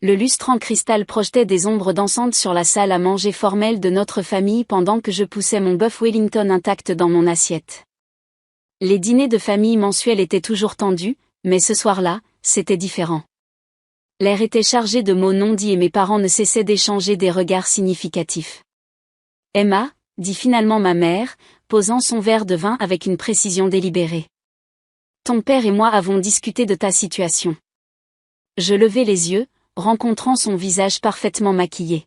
Le lustre en cristal projetait des ombres dansantes sur la salle à manger formelle de notre famille pendant que je poussais mon bœuf Wellington intact dans mon assiette. Les dîners de famille mensuels étaient toujours tendus, mais ce soir-là, c'était différent. L'air était chargé de mots non dits et mes parents ne cessaient d'échanger des regards significatifs. « Emma », dit finalement ma mère, posant son verre de vin avec une précision délibérée. « Ton père et moi avons discuté de ta situation. » Je levai les yeux, rencontrant son visage parfaitement maquillé.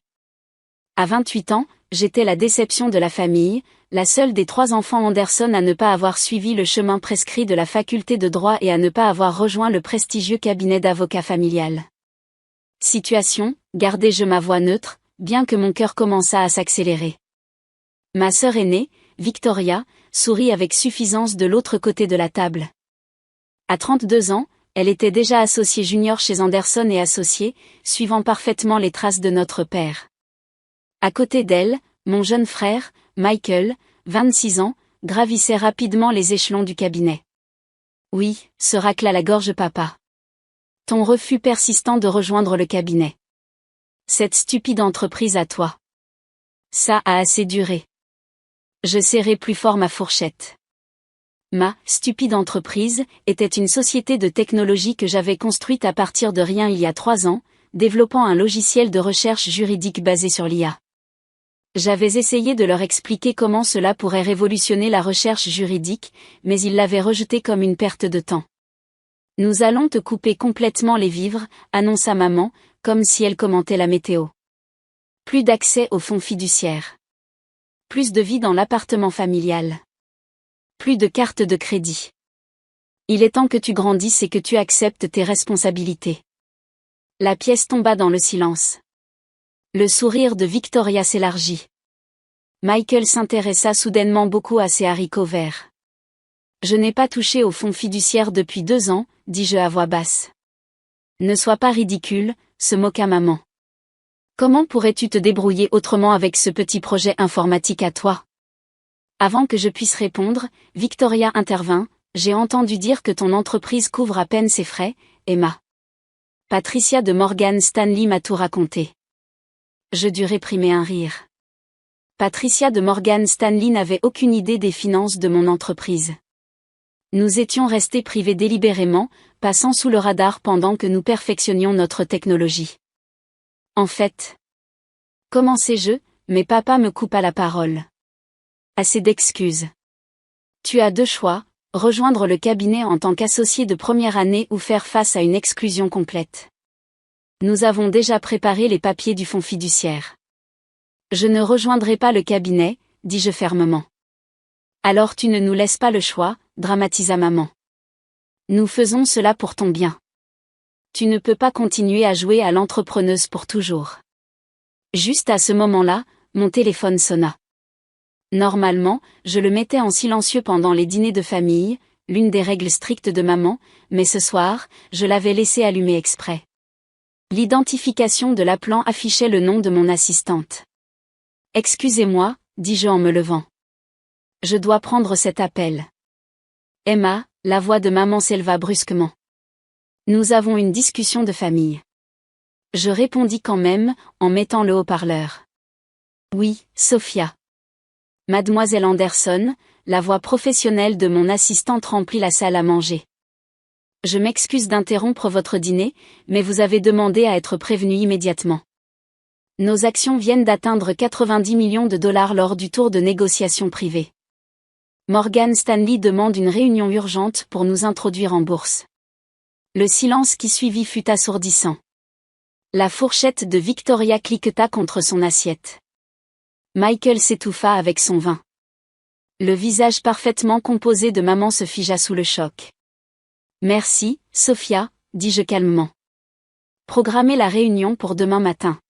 À 28 ans, j'étais la déception de la famille, la seule des 3 enfants Anderson à ne pas avoir suivi le chemin prescrit de la faculté de droit et à ne pas avoir rejoint le prestigieux cabinet d'avocat familial. Situation, gardai-je ma voix neutre, bien que mon cœur commençât à s'accélérer. Ma sœur aînée, Victoria, sourit avec suffisance de l'autre côté de la table. À 32 ans, elle était déjà associée junior chez Anderson et associée, suivant parfaitement les traces de notre père. À côté d'elle, mon jeune frère, Michael, 26 ans, gravissait rapidement les échelons du cabinet. Oui, se racla la gorge papa. Ton refus persistant de rejoindre le cabinet. Cette stupide entreprise à toi. Ça a assez duré. Je serrai plus fort ma fourchette. Ma stupide entreprise était une société de technologie que j'avais construite à partir de rien il y a 3 ans, développant un logiciel de recherche juridique basé sur l'IA. J'avais essayé de leur expliquer comment cela pourrait révolutionner la recherche juridique, mais ils l'avaient rejeté comme une perte de temps. Nous allons te couper complètement les vivres, annonça maman, comme si elle commentait la météo. Plus d'accès aux fonds fiduciaires. Plus de vie dans l'appartement familial. Plus de cartes de crédit. Il est temps que tu grandisses et que tu acceptes tes responsabilités. La pièce tomba dans le silence. Le sourire de Victoria s'élargit. Michael s'intéressa soudainement beaucoup à ses haricots verts. Je n'ai pas touché au fonds fiduciaire depuis 2 ans, dis-je à voix basse. Ne sois pas ridicule, se moqua maman. Comment pourrais-tu te débrouiller autrement avec ce petit projet informatique à toi? Avant que je puisse répondre, Victoria intervint, j'ai entendu dire que ton entreprise couvre à peine ses frais, Emma. Patricia de Morgan Stanley m'a tout raconté. Je dus réprimer un rire. Patricia de Morgan Stanley n'avait aucune idée des finances de mon entreprise. Nous étions restés privés délibérément, passant sous le radar pendant que nous perfectionnions notre technologie. En fait, commençai-je, mais papa me coupa la parole. Assez d'excuses. Tu as 2 choix, rejoindre le cabinet en tant qu'associé de première année ou faire face à une exclusion complète. Nous avons déjà préparé les papiers du fonds fiduciaire. Je ne rejoindrai pas le cabinet, dis-je fermement. Alors tu ne nous laisses pas le choix, dramatisa maman. Nous faisons cela pour ton bien. Tu ne peux pas continuer à jouer à l'entrepreneuse pour toujours. Juste à ce moment-là, mon téléphone sonna. Normalement, je le mettais en silencieux pendant les dîners de famille, l'une des règles strictes de maman, mais ce soir, je l'avais laissé allumer exprès. L'identification de l'appelant affichait le nom de mon assistante. Excusez-moi, dis-je en me levant. Je dois prendre cet appel. Emma, la voix de maman s'éleva brusquement. Nous avons une discussion de famille. Je répondis quand même, en mettant le haut-parleur. Oui, Sophia. Mademoiselle Anderson, la voix professionnelle de mon assistante remplit la salle à manger. Je m'excuse d'interrompre votre dîner, mais vous avez demandé à être prévenu immédiatement. Nos actions viennent d'atteindre 90 millions de dollars lors du tour de négociation privée. Morgan Stanley demande une réunion urgente pour nous introduire en bourse. Le silence qui suivit fut assourdissant. La fourchette de Victoria cliqueta contre son assiette. Michael s'étouffa avec son vin. Le visage parfaitement composé de maman se figea sous le choc. Merci, Sophia, dis-je calmement. Programmez la réunion pour demain matin.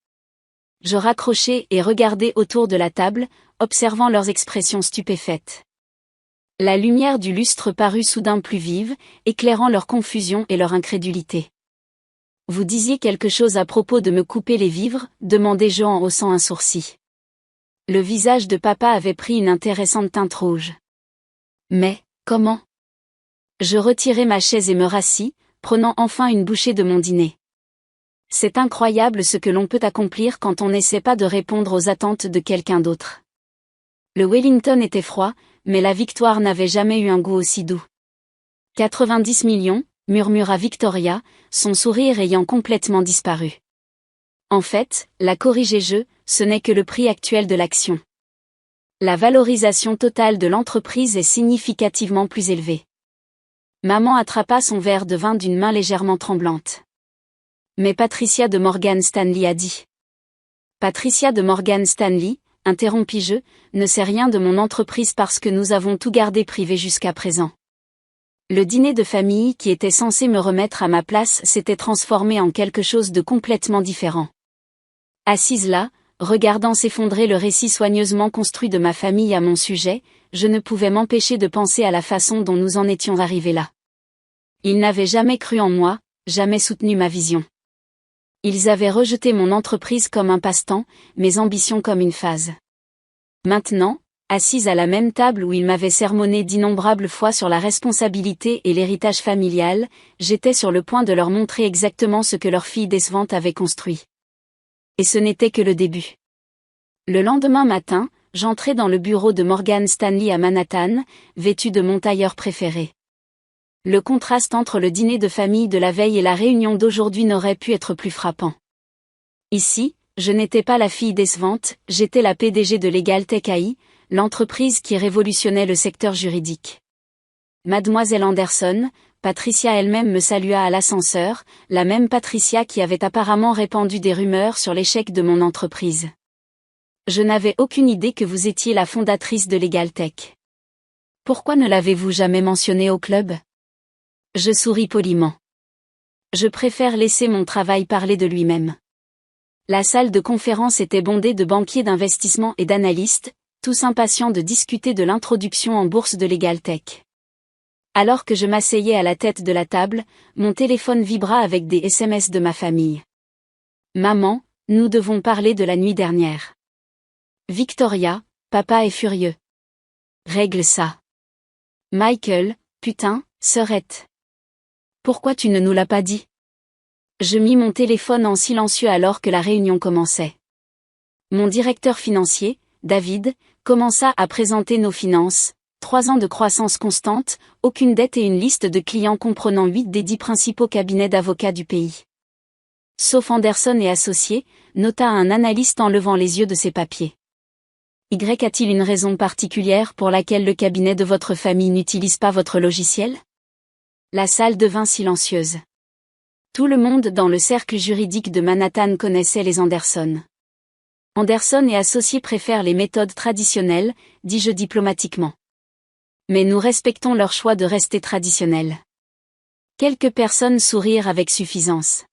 Je raccrochai et regardai autour de la table, observant leurs expressions stupéfaites. La lumière du lustre parut soudain plus vive, éclairant leur confusion et leur incrédulité. Vous disiez quelque chose à propos de me couper les vivres, demandai-je en haussant un sourcil. Le visage de papa avait pris une intéressante teinte rouge. Mais, comment? Je retirai ma chaise et me rassis, prenant enfin une bouchée de mon dîner. C'est incroyable ce que l'on peut accomplir quand on n'essaie pas de répondre aux attentes de quelqu'un d'autre. Le Wellington était froid, mais la victoire n'avait jamais eu un goût aussi doux. 90 millions, murmura Victoria, son sourire ayant complètement disparu. En fait, la corrigée ce n'est que le prix actuel de l'action. La valorisation totale de l'entreprise est significativement plus élevée. Maman attrapa son verre de vin d'une main légèrement tremblante. Mais Patricia de Morgan Stanley a dit. Patricia de Morgan Stanley, interrompis-je, ne sait rien de mon entreprise parce que nous avons tout gardé privé jusqu'à présent. Le dîner de famille qui était censé me remettre à ma place s'était transformé en quelque chose de complètement différent. Assise là, regardant s'effondrer le récit soigneusement construit de ma famille à mon sujet, je ne pouvais m'empêcher de penser à la façon dont nous en étions arrivés là. Ils n'avaient jamais cru en moi, jamais soutenu ma vision. Ils avaient rejeté mon entreprise comme un passe-temps, mes ambitions comme une phase. Maintenant, assise à la même table où ils m'avaient sermonné d'innombrables fois sur la responsabilité et l'héritage familial, j'étais sur le point de leur montrer exactement ce que leur fille décevante avait construit. Et ce n'était que le début. Le lendemain matin, j'entrai dans le bureau de Morgan Stanley à Manhattan, vêtu de mon tailleur préféré. Le contraste entre le dîner de famille de la veille et la réunion d'aujourd'hui n'aurait pu être plus frappant. Ici, je n'étais pas la fille décevante, j'étais la PDG de Legal Tech AI, l'entreprise qui révolutionnait le secteur juridique. Mademoiselle Anderson, Patricia elle-même me salua à l'ascenseur, la même Patricia qui avait apparemment répandu des rumeurs sur l'échec de mon entreprise. Je n'avais aucune idée que vous étiez la fondatrice de Legal Tech. Pourquoi ne l'avez-vous jamais mentionné au club ? Je souris poliment. Je préfère laisser mon travail parler de lui-même. La salle de conférence était bondée de banquiers d'investissement et d'analystes, tous impatients de discuter de l'introduction en bourse de Legal Tech. Alors que je m'asseyais à la tête de la table, mon téléphone vibra avec des SMS de ma famille. Maman, nous devons parler de la nuit dernière. Victoria, papa est furieux. Règle ça. Michael, putain, sœurette. Pourquoi tu ne nous l'as pas dit ? Je mis mon téléphone en silencieux alors que la réunion commençait. Mon directeur financier, David, commença à présenter nos finances, 3 ans de croissance constante, aucune dette et une liste de clients comprenant 8 des 10 principaux cabinets d'avocats du pays. Sauf Anderson et associés, nota un analyste en levant les yeux de ses papiers. Y a-t-il une raison particulière pour laquelle le cabinet de votre famille n'utilise pas votre logiciel ? La salle devint silencieuse. Tout le monde dans le cercle juridique de Manhattan connaissait les Anderson. Anderson et associés préfèrent les méthodes traditionnelles, dis-je diplomatiquement. Mais nous respectons leur choix de rester traditionnels. Quelques personnes sourirent avec suffisance.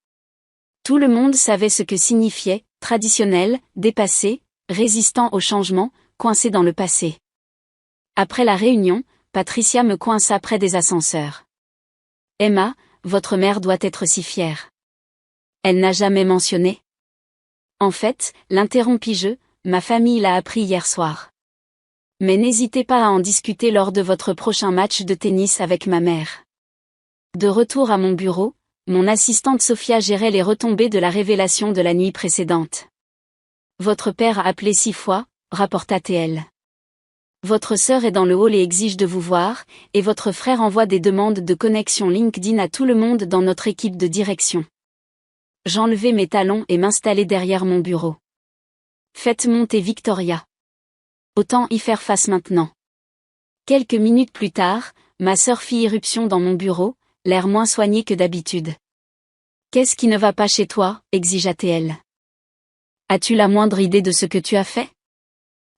Tout le monde savait ce que signifiait, traditionnel, dépassé, résistant au changement, coincé dans le passé. Après la réunion, Patricia me coinça près des ascenseurs. Emma, votre mère doit être si fière. Elle n'a jamais mentionné. En fait, l'interrompis-je, ma famille l'a appris hier soir. Mais n'hésitez pas à en discuter lors de votre prochain match de tennis avec ma mère. De retour à mon bureau, mon assistante Sophia gérait les retombées de la révélation de la nuit précédente. Votre père a appelé 6 fois, rapporta-t-elle. Votre sœur est dans le hall et exige de vous voir, et votre frère envoie des demandes de connexion LinkedIn à tout le monde dans notre équipe de direction. J'enlevai mes talons et m'installai derrière mon bureau. Faites monter Victoria. Autant y faire face maintenant. Quelques minutes plus tard, ma sœur fit irruption dans mon bureau, l'air moins soigné que d'habitude. Qu'est-ce qui ne va pas chez toi, exigea-t-elle. As-tu la moindre idée de ce que tu as fait ?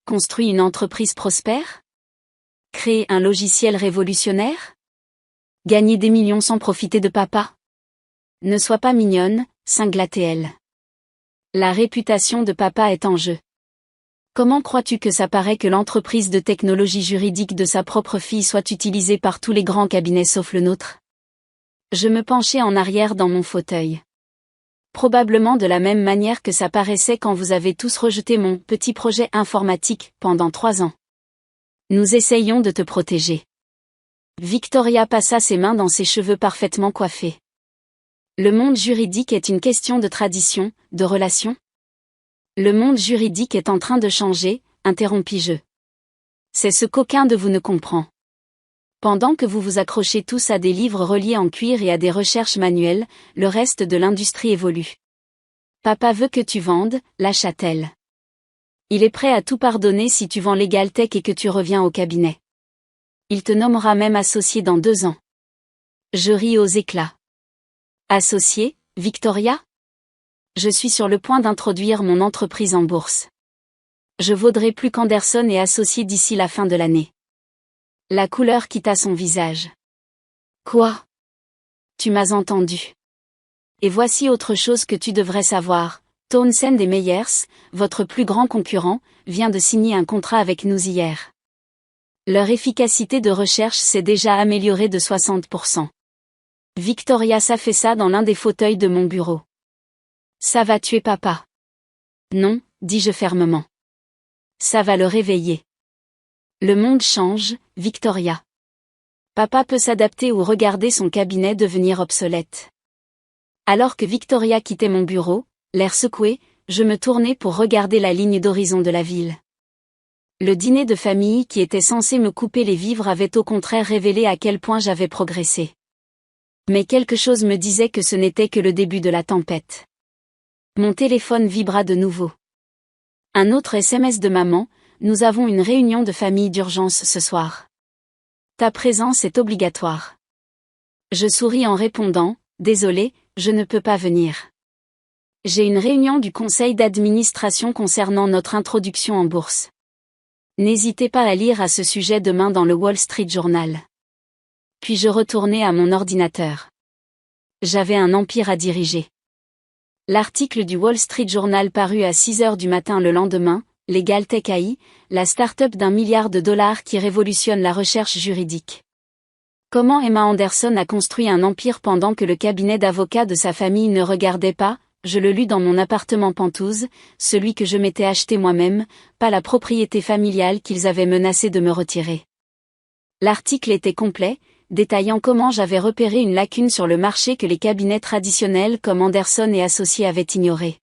Construit une entreprise prospère ? Créer un logiciel révolutionnaire ? Gagner des millions sans profiter de papa ? Ne sois pas mignonne, cingla-t-elle. La réputation de papa est en jeu. Comment crois-tu que ça paraît que l'entreprise de technologie juridique de sa propre fille soit utilisée par tous les grands cabinets sauf le nôtre ? Je me penchai en arrière dans mon fauteuil. Probablement de la même manière que ça paraissait quand vous avez tous rejeté mon petit projet informatique pendant 3 ans. Nous essayons de te protéger. Victoria passa ses mains dans ses cheveux parfaitement coiffés. Le monde juridique est une question de tradition, de relation. Le monde juridique est en train de changer, interrompis-je. C'est ce qu'aucun de vous ne comprend. Pendant que vous vous accrochez tous à des livres reliés en cuir et à des recherches manuelles, le reste de l'industrie évolue. Papa veut que tu vendes, lâcha-t-elle. Il est prêt à tout pardonner si tu vends LegalTech et que tu reviens au cabinet. Il te nommera même associé dans 2 ans. Je ris aux éclats. Associé, Victoria? Je suis sur le point d'introduire mon entreprise en bourse. Je vaudrai plus qu'Anderson et associé d'ici la fin de l'année. La couleur quitta son visage. Quoi? Tu m'as entendu. Et voici autre chose que tu devrais savoir. Townsend et Meyers, votre plus grand concurrent, vient de signer un contrat avec nous hier. Leur efficacité de recherche s'est déjà améliorée de 60%. Victoria s'affaissa dans l'un des fauteuils de mon bureau. Ça va tuer papa. Non, dis-je fermement. Ça va le réveiller. Le monde change, Victoria. Papa peut s'adapter ou regarder son cabinet devenir obsolète. Alors que Victoria quittait mon bureau, l'air secoué, je me tournai pour regarder la ligne d'horizon de la ville. Le dîner de famille qui était censé me couper les vivres avait au contraire révélé à quel point j'avais progressé. Mais quelque chose me disait que ce n'était que le début de la tempête. Mon téléphone vibra de nouveau. Un autre SMS de maman, nous avons une réunion de famille d'urgence ce soir. Ta présence est obligatoire. Je souris en répondant, désolé, je ne peux pas venir. J'ai une réunion du conseil d'administration concernant notre introduction en bourse. N'hésitez pas à lire à ce sujet demain dans le Wall Street Journal. Puis je retournai à mon ordinateur. J'avais un empire à diriger. L'article du Wall Street Journal parut à 6 heures du matin le lendemain, LegalTech AI, la start-up d'1 milliard de dollars qui révolutionne la recherche juridique. Comment Emma Anderson a construit un empire pendant que le cabinet d'avocats de sa famille ne regardait pas, je le lus dans mon appartement Penthouse, celui que je m'étais acheté moi-même, pas la propriété familiale qu'ils avaient menacé de me retirer. L'article était complet, détaillant comment j'avais repéré une lacune sur le marché que les cabinets traditionnels comme Anderson et Associés avaient ignoré.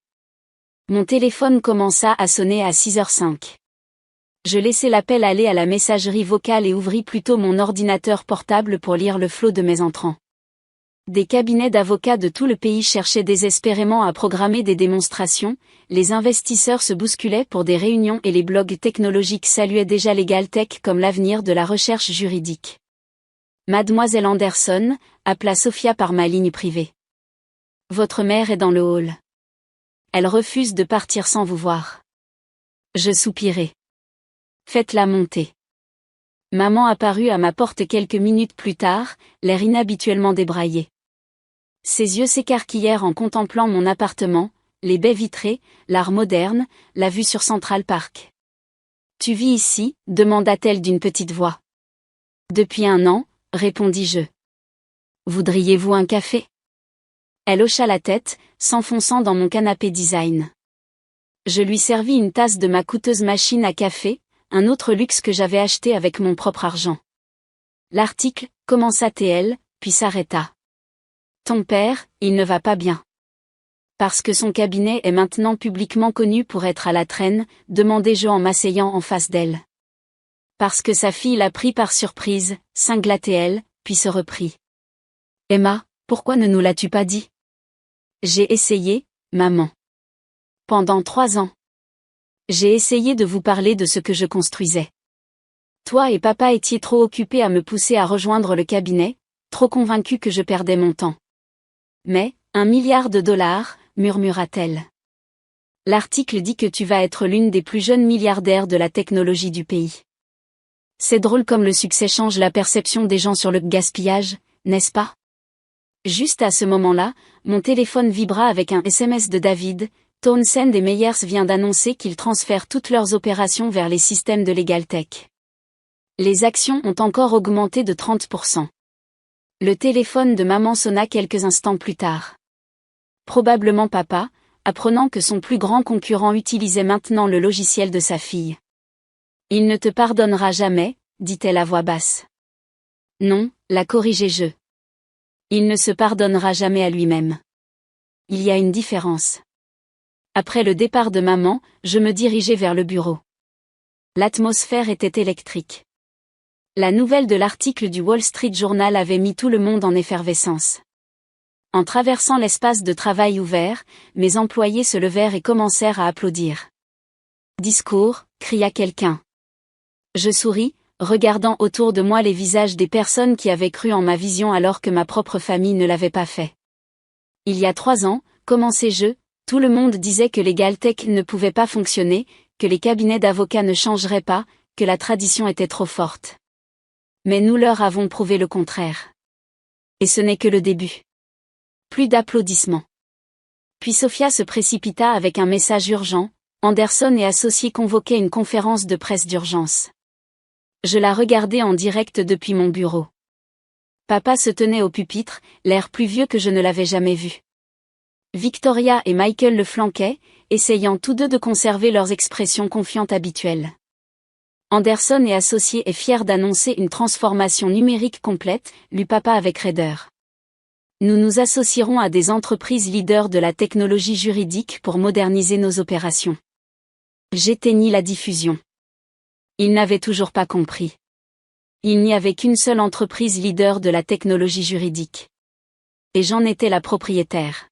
Mon téléphone commença à sonner à 6h05. Je laissai l'appel aller à la messagerie vocale et ouvris plutôt mon ordinateur portable pour lire le flot de mes entrants. Des cabinets d'avocats de tout le pays cherchaient désespérément à programmer des démonstrations, les investisseurs se bousculaient pour des réunions et les blogs technologiques saluaient déjà LegalTech comme l'avenir de la recherche juridique. Mademoiselle Anderson, appela Sophia par ma ligne privée. Votre mère est dans le hall. Elle refuse de partir sans vous voir. Je soupirai. Faites-la monter. Maman apparut à ma porte quelques minutes plus tard, l'air inhabituellement débraillé. Ses yeux s'écarquillèrent en contemplant mon appartement, les baies vitrées, l'art moderne, la vue sur Central Park. Tu vis ici, demanda-t-elle d'une petite voix. Depuis 1 an, répondis-je. Voudriez-vous un café? Elle hocha la tête, s'enfonçant dans mon canapé design. Je lui servis une tasse de ma coûteuse machine à café, un autre luxe que j'avais acheté avec mon propre argent. L'article, commença-t-elle, puis s'arrêta. Ton père, il ne va pas bien. Parce que son cabinet est maintenant publiquement connu pour être à la traîne, demandai-je en m'asseyant en face d'elle. Parce que sa fille l'a pris par surprise, cingla-t-elle, puis se reprit. Emma, pourquoi ne nous l'as-tu pas dit? J'ai essayé, maman. Pendant 3 ans. J'ai essayé de vous parler de ce que je construisais. Toi et papa étiez trop occupés à me pousser à rejoindre le cabinet, trop convaincus que je perdais mon temps. Mais, 1 milliard de dollars, murmura-t-elle. L'article dit que tu vas être l'une des plus jeunes milliardaires de la technologie du pays. C'est drôle comme le succès change la perception des gens sur le gaspillage, n'est-ce pas? Juste à ce moment-là, mon téléphone vibra avec un SMS de David. Townsend et Meyers vient d'annoncer qu'ils transfèrent toutes leurs opérations vers les systèmes de LegalTech. Les actions ont encore augmenté de 30%. Le téléphone de maman sonna quelques instants plus tard. Probablement papa, apprenant que son plus grand concurrent utilisait maintenant le logiciel de sa fille. Il ne te pardonnera jamais, dit-elle à voix basse. Non, la corrigeai-je. Il ne se pardonnera jamais à lui-même. Il y a une différence. Après le départ de maman, je me dirigeais vers le bureau. L'atmosphère était électrique. La nouvelle de l'article du Wall Street Journal avait mis tout le monde en effervescence. En traversant l'espace de travail ouvert, mes employés se levèrent et commencèrent à applaudir. Discours, cria quelqu'un. Je souris, regardant autour de moi les visages des personnes qui avaient cru en ma vision alors que ma propre famille ne l'avait pas fait. Il y a 3 ans, commençais-je, tout le monde disait que l'EgalTech ne pouvait pas fonctionner, que les cabinets d'avocats ne changeraient pas, que la tradition était trop forte. Mais nous leur avons prouvé le contraire. Et ce n'est que le début. Plus d'applaudissements. Puis Sophia se précipita avec un message urgent. Anderson et associés convoquaient une conférence de presse d'urgence. Je la regardais en direct depuis mon bureau. Papa se tenait au pupitre, l'air plus vieux que je ne l'avais jamais vu. Victoria et Michael le flanquaient, essayant tous deux de conserver leurs expressions confiantes habituelles. Anderson et associés est fier d'annoncer une transformation numérique complète, lut papa avec raideur. Nous nous associerons à des entreprises leaders de la technologie juridique pour moderniser nos opérations. J'éteignis la diffusion. Il n'avait toujours pas compris. Il n'y avait qu'une seule entreprise leader de la technologie juridique. Et j'en étais la propriétaire.